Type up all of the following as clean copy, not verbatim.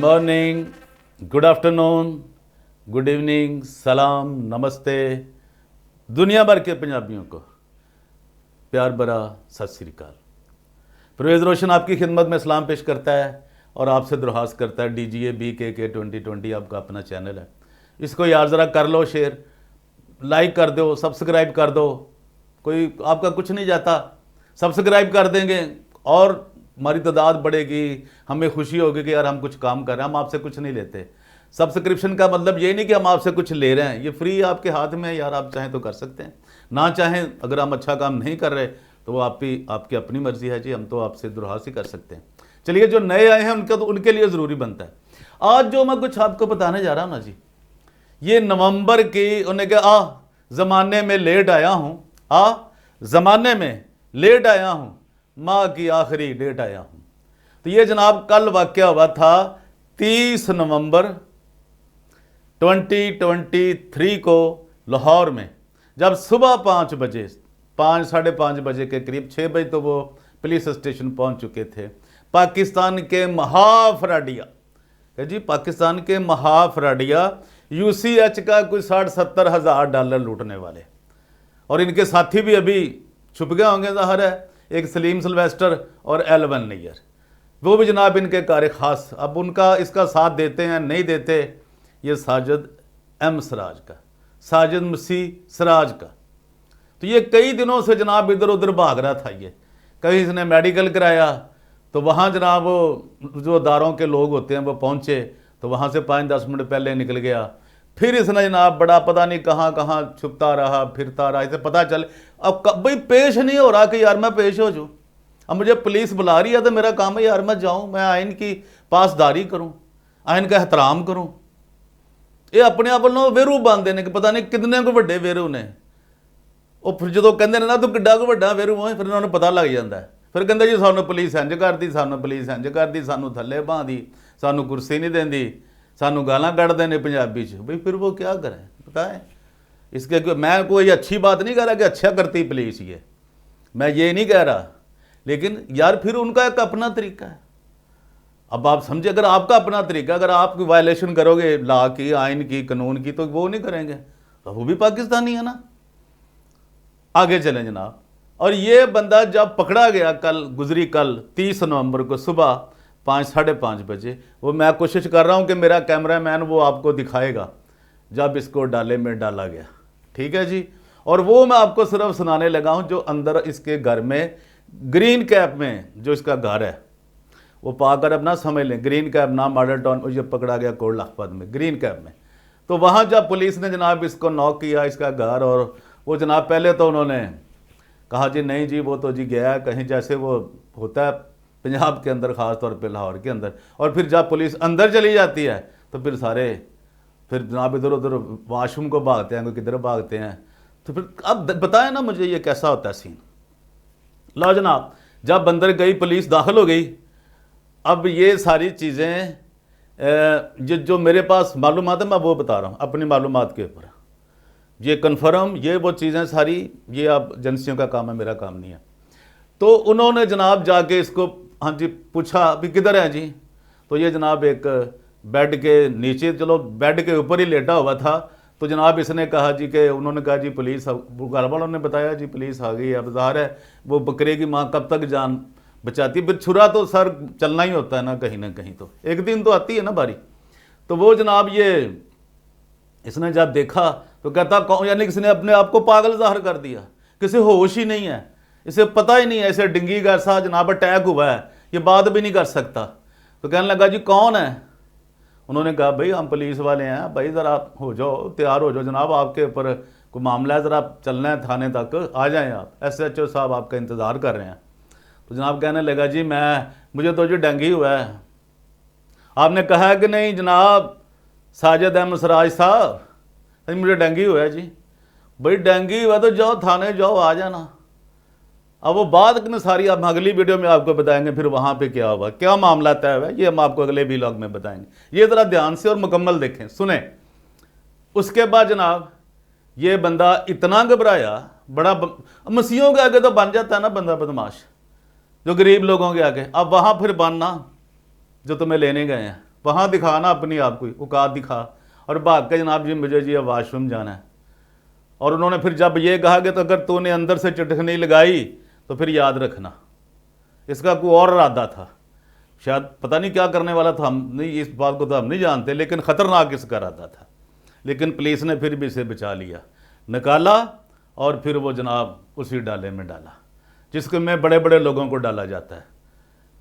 Morning, good afternoon, good evening, सलाम, नमस्ते। दुनिया भर के पंजाबियों को प्यार भरा सत श्री अकाल। परवेज़ रोशन आपकी खिदमत में सलाम पेश करता है और आपसे दरख्वास्त करता है DGA BKK 2020 आपका अपना चैनल है, इसको यार ज़रा कर लो शेयर, लाइक कर दो, सब्सक्राइब कर दो। कोई आपका कुछ नहीं जाता, सब्सक्राइब कर देंगे और हमारी तादाद बढ़ेगी, हमें खुशी होगी कि यार हम कुछ काम कर रहे हैं। हम आपसे कुछ नहीं लेते। सब्सक्रिप्शन का मतलब ये नहीं कि हम आपसे कुछ ले रहे हैं, ये फ्री आपके हाथ में है यार, आप चाहें तो कर सकते हैं, ना चाहें अगर हम अच्छा काम नहीं कर रहे तो वो आपकी अपनी मर्जी है जी, हम तो आपसे दुरहास ही कर सकते हैं। चलिए, जो नए आए हैं उनका तो उनके लिए ज़रूरी बनता है। आज जो मैं कुछ आपको बताने जा रहा हूँ ना जी, ये नवंबर की उन्हें कहा ज़माने में लेट आया हूँ, ज़माने में लेट आया हूँ, माँ की आखिरी डेट आया हूँ। तो ये जनाब कल वाक़या हुआ था 30 नवंबर 2023 को लाहौर में, जब सुबह 5 बजे 5-5:30 बजे के करीब, 6 बजे तो वो पुलिस स्टेशन पहुंच चुके थे। पाकिस्तान के महाफराडिया जी, पाकिस्तान के महाफराडिया UCH का कोई 60-70 हज़ार डॉलर लूटने वाले, और इनके साथी भी अभी छुप गए होंगे ज़ाहिर है, एक सलीम सिल्वेस्टर और एलवन नैयर, वो भी जनाब इनके कार ख़ास। अब उनका इसका साथ देते हैं नहीं देते, ये साजिद M सराज का, साजिद मसीह सराज का। तो ये कई दिनों से जनाब इधर उधर भाग रहा था। ये कहीं इसने मेडिकल कराया तो वहाँ जनाब वो जो दारों के लोग होते हैं वो पहुँचे तो वहाँ से 5-10 मिनट पहले निकल गया। फिर इसने जनाब बड़ा पता नहीं कहाँ कहाँ छुपता रहा, फिरता रहा, इसे पता चल अब भाई पेश नहीं हो रहा कि यार मैं पेश हो जाऊँ। अब मुझे पुलिस बुला रही है तो मेरा काम है यार मैं जाऊँ, मैं आइन की पासदारी करूँ, आइन का एहतराम करूँ। ये अपने आप वालों वेरू बांधे ने कि पता नहीं कितने को ਵੱਡੇ वेरू ने। ਉਹ ਫਿਰ ਜਦੋਂ ਕਹਿੰਦੇ ਨੇ ਨਾ ਤੂੰ ਕਿੱਡਾ ਕੁ ਵੱਡਾ ਵੇਰੂ ਹੋਏ, ਫਿਰ ਉਹਨਾਂ ਨੂੰ ਪਤਾ ਲੱਗ ਜਾਂਦਾ। ਫਿਰ ਕਹਿੰਦੇ ਜੀ ਸਾਨੂੰ ਪੁਲਿਸ ਇੰਜ ਕਰਦੀ, ਸਾਨੂੰ ਪੁਲਿਸ ਇੰਜ ਕਰਦੀ, ਸਾਨੂੰ ਥੱਲੇ ਬਾਂਹਦੀ, ਸਾਨੂੰ ਕੁਰਸੀ नहीं देंदी, सानू गालां ਕੱਢਦੇ ਨੇ पंजाबी च। भाई फिर वो क्या करें, पता है इसके। मैं कोई अच्छी बात नहीं कह रहा कि अच्छा करती पुलिस ये, मैं ये नहीं कह रहा, लेकिन यार फिर उनका एक अपना तरीका है। अब आप समझे, अगर आपका अपना तरीका, अगर आप वायलेशन करोगे लॉ की, आइन की, कानून की, तो वो नहीं करेंगे, तो वो भी पाकिस्तानी है ना। आगे चलें जनाब। और ये बंदा जब पकड़ा गया कल 30 नवंबर को सुबह 5-5:30 बजे, वो मैं कोशिश कर रहा हूँ कि मेरा कैमरामैन वो आपको दिखाएगा जब इसको डाले में डाला गया, ठीक है जी। और वो मैं आपको सिर्फ सुनाने लगा हूँ जो अंदर इसके घर में ग्रीन कैप में जो इसका घर है वो पाकर अपना समझ लें। ग्रीन कैप नाम मॉडल टाउन, ये पकड़ा गया कोट लखपत में ग्रीन कैप में। तो वहाँ जब पुलिस ने जनाब इसको नॉक किया इसका घर, और वो जनाब पहले तो उन्होंने कहा जी नहीं जी वो तो जी गया कहीं, जैसे वो होता है पंजाब के अंदर, ख़ास तौर पे लाहौर के अंदर। और फिर जब पुलिस अंदर चली जाती है तो फिर सारे फिर जनाब इधर उधर वाशरूम को भागते हैं, कोई किधर भागते हैं। तो फिर अब बताएं ना मुझे ये कैसा होता है सीन। लो जनाब, जब अंदर गई पुलिस, दाखिल हो गई, अब ये सारी चीज़ें जो मेरे पास मालूमात है मैं वो बता रहा हूँ अपनी मालूमात के ऊपर। ये कन्फर्म, ये वो चीज़ें सारी, ये अब एजेंसियों का काम है, मेरा काम नहीं है। तो उन्होंने जनाब जाके इसको हाँ जी पूछा अभी किधर है जी, तो ये जनाब एक बेड के नीचे, चलो बेड के ऊपर ही लेटा हुआ था। तो जनाब इसने कहा जी कि उन्होंने कहा जी पुलिस, घर वालों ने बताया जी पुलिस आ गई है। अब ज़ाहिर है वो बकरे की माँ कब तक जान बचाती, फिर छुरा तो सर चलना ही होता है ना कहीं तो एक दिन तो आती है ना बारी। तो वो जनाब ये इसने जब देखा तो कहता कौन, यानी किसी ने अपने आप को पागल ज़ाहिर कर दिया, किसी होश ही नहीं है, इसे पता ही नहीं है, ऐसे डिंगी का ऐसा जनाब अटैक हुआ है, ये बात भी नहीं कर सकता। तो कहने लगा जी कौन है। उन्होंने कहा भाई हम पुलिस वाले हैं, भाई ज़रा हो जाओ, तैयार हो जाओ जनाब, आपके ऊपर कोई मामला है, ज़रा चलना है थाने तक, आ जाएं आप, SHO साहब आपका इंतज़ार कर रहे हैं। तो जनाब कहने लगा जी मुझे तो जो डेंगू हुआ है। आपने कहा है कि नहीं जनाब साजिद M सराज साहब, मुझे डेंगू हुआ है जी। भाई डेंगू हुआ तो जाओ थाने जाओ, आ जाना। अब वो बात में सारी आप अगली वीडियो में आपको बताएंगे, फिर वहाँ पे क्या हुआ, क्या मामला तय हुआ, ये हम आपको अगले व्लॉग में बताएंगे। ये ज़रा ध्यान से और मुकम्मल देखें, सुने। उसके बाद जनाब ये बंदा इतना घबराया, बड़ा मसीहों के आगे तो बन जाता है ना बंदा बदमाश, जो गरीब लोगों के आगे। अब वहाँ फिर बनना जो तुम्हें लेने गए हैं, وہاں دکھانا اپنی آپ کو اوقات دکھا اور بھاگ کے جناب جی مجھے جی واش روم جانا ہے. اور انہوں نے پھر جب یہ کہا کہ تو اگر تو نے اندر سے چٹکنی لگائی تو پھر یاد رکھنا اس کا کوئی اور ارادہ تھا, شاید پتہ نہیں کیا کرنے والا تھا, ہم نہیں اس بات کو تو ہم نہیں جانتے, لیکن خطرناک اس کا ارادہ تھا. لیکن پولیس نے پھر بھی اسے بچا لیا, نکالا اور پھر وہ جناب اسی ڈالے میں ڈالا جس کے میں بڑے بڑے لوگوں کو ڈالا جاتا ہے.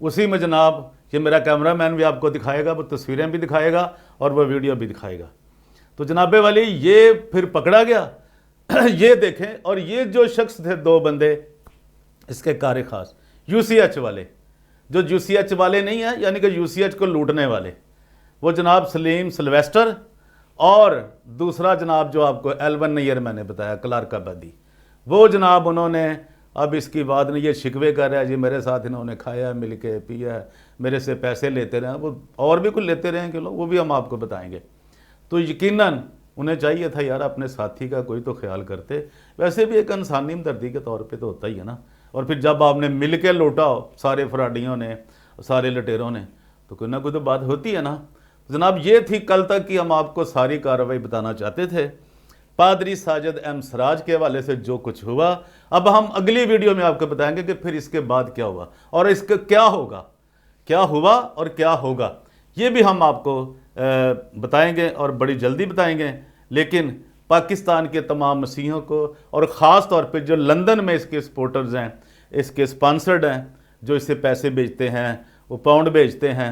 اسی میں جناب یہ میرا کیمرہ مین بھی آپ کو دکھائے گا, وہ تصویریں بھی دکھائے گا اور وہ ویڈیو بھی دکھائے گا. تو جناب والی یہ پھر پکڑا گیا. یہ دیکھیں, اور یہ جو شخص تھے 2 بندے اس کے کار خاص یو سی ایچ والے, جو یو سی ایچ والے نہیں ہیں یعنی کہ یو سی ایچ کو لوٹنے والے, وہ جناب سلیم سلویسٹر اور دوسرا جناب جو آپ کو ایلون نیئر میں نے بتایا کلارک آبادی, وہ جناب انہوں نے اب اس کی بات نہیں, یہ شکوے کر رہا ہے جی میرے ساتھ انہوں نے کھایا مل کے پیا, میرے سے پیسے لیتے رہے, وہ اور بھی کچھ لیتے رہے کہ لوگ, وہ بھی ہم آپ کو بتائیں گے. تو یقیناً انہیں چاہیے تھا یار اپنے ساتھی کا کوئی تو خیال کرتے, ویسے بھی ایک انسانی ہمدردی کے طور پہ تو ہوتا ہی ہے نا. اور پھر جب آپ نے مل کے لوٹا ہو سارے فراڈیوں نے سارے لٹیروں نے, تو کوئی نہ کوئی تو بات ہوتی ہے نا. جناب یہ تھی کل تک کی ہم آپ کو ساری کارروائی بتانا چاہتے تھے پادری ساجد ایم سراج کے حوالے سے جو کچھ ہوا. اب ہم اگلی ویڈیو میں آپ کو بتائیں گے کہ پھر اس کے بعد کیا ہوا اور اس کا کیا ہوگا, کیا ہوا اور کیا ہوگا, یہ بھی ہم آپ کو بتائیں گے اور بڑی جلدی بتائیں گے. لیکن پاکستان کے تمام مسیحیوں کو اور خاص طور پہ جو لندن میں اس کے سپورٹرز ہیں, اس کے سپانسرڈ ہیں, جو اسے پیسے بھیجتے ہیں, وہ پاؤنڈ بھیجتے ہیں,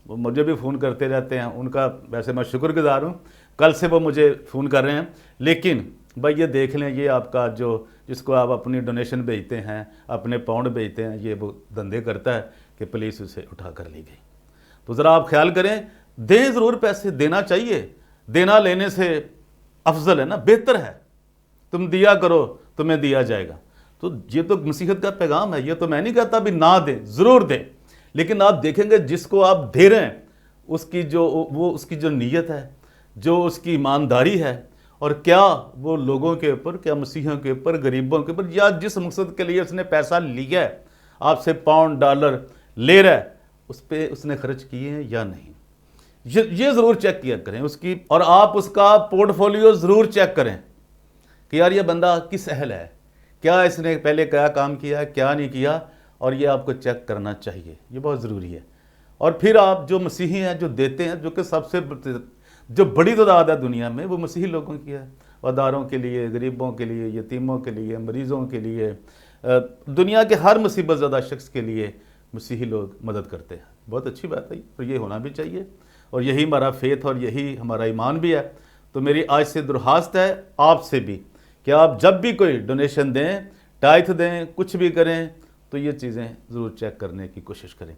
وہ مجھے بھی فون کرتے رہتے ہیں, ان کا ویسے میں شکر گزار ہوں, کل سے وہ مجھے فون کر رہے ہیں. لیکن بھائی یہ دیکھ لیں, یہ آپ کا جو جس کو آپ اپنی ڈونیشن بھیجتے ہیں, اپنے پاؤنڈ بھیجتے ہیں, یہ وہ دھندے کرتا ہے کہ پولیس اسے اٹھا کر لی گئی. تو ذرا آپ خیال کریں, دیں ضرور, پیسے دینا چاہیے, دینا لینے سے افضل ہے نا, بہتر ہے. تم دیا کرو تمہیں دیا جائے گا. تو یہ تو مسیحیت کا پیغام ہے, یہ تو میں نہیں کہتا بھی نہ دیں, ضرور دیں, لیکن آپ دیکھیں گے جس کو آپ دے رہے ہیں اس کی اس کی جو نیت ہے, جو اس کی ایمانداری ہے, اور کیا وہ لوگوں کے اوپر, کیا مسیحیوں کے اوپر, غریبوں کے اوپر, یا جس مقصد کے لیے اس نے پیسہ لیا ہے آپ سے, پاؤنڈ ڈالر لے رہا ہے, اس پہ اس نے خرچ کیے ہیں یا نہیں, یہ ضرور چیک کیا کریں اس کی. اور آپ اس کا پورٹ فولیو ضرور چیک کریں کہ یار یہ بندہ کس اہل ہے, کیا اس نے پہلے کیا کام کیا ہے, کیا نہیں کیا, اور یہ آپ کو چیک کرنا چاہیے, یہ بہت ضروری ہے. اور پھر آپ جو مسیحی ہیں جو دیتے ہیں, جو کہ سب سے جو بڑی تعداد ہے دنیا میں, وہ مسیحی لوگوں کی ہے, اداروں کے لیے, غریبوں کے لیے, یتیموں کے لیے, مریضوں کے لیے, دنیا کے ہر مصیبت زدہ شخص کے لیے مسیحی لوگ مدد کرتے ہیں. بہت اچھی بات ہے اور یہ ہونا بھی چاہیے, اور یہی ہمارا فیتھ اور یہی ہمارا ایمان بھی ہے. تو میری آج سے درخواست ہے آپ سے بھی کہ آپ جب بھی کوئی ڈونیشن دیں, ٹائتھ دیں, کچھ بھی کریں, تو یہ چیزیں ضرور چیک کرنے کی کوشش کریں,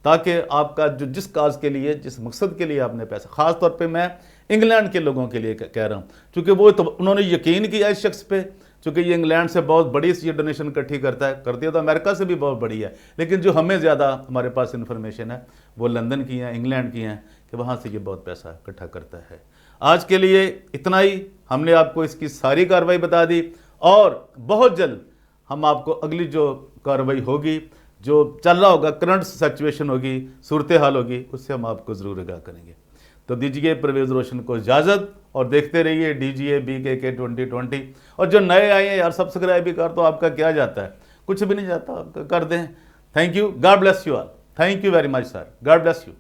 تاکہ آپ کا جو جس کاز کے لیے, جس مقصد کے لیے آپ نے پیسہ, خاص طور پہ میں انگلینڈ کے لوگوں کے لیے کہہ رہا ہوں, چونکہ وہ تو انہوں نے یقین کیا اس شخص پہ, چونکہ یہ انگلینڈ سے بہت بڑی یہ ڈونیشن اکٹھی کرتا ہے, کرتی ہے تو امریکہ سے بھی بہت بڑی ہے, لیکن جو ہمیں زیادہ ہمارے پاس انفارمیشن ہے وہ لندن کی ہیں, انگلینڈ کی ہیں, کہ وہاں سے یہ بہت پیسہ اکٹھا کرتا ہے. آج کے لیے اتنا ہی, ہم نے آپ کو اس کی ساری کارروائی بتا دی, اور بہت جلد ہم آپ کو اگلی جو کارروائی ہوگی, جو چل رہا ہوگا, کرنٹ سچویشن ہوگی, صورتحال ہوگی, اس سے ہم آپ کو ضرور آگاہ کریں گے. تو دیجیے پرویز روشن کو اجازت, اور دیکھتے رہیے DGA-BKK 2020. اور جو نئے آئے ہیں یار, سبسکرائب بھی کر, تو آپ کا کیا جاتا ہے, کچھ بھی نہیں جاتا, کر دیں. Thank you, God bless you all. Thank you very much sir, God bless you.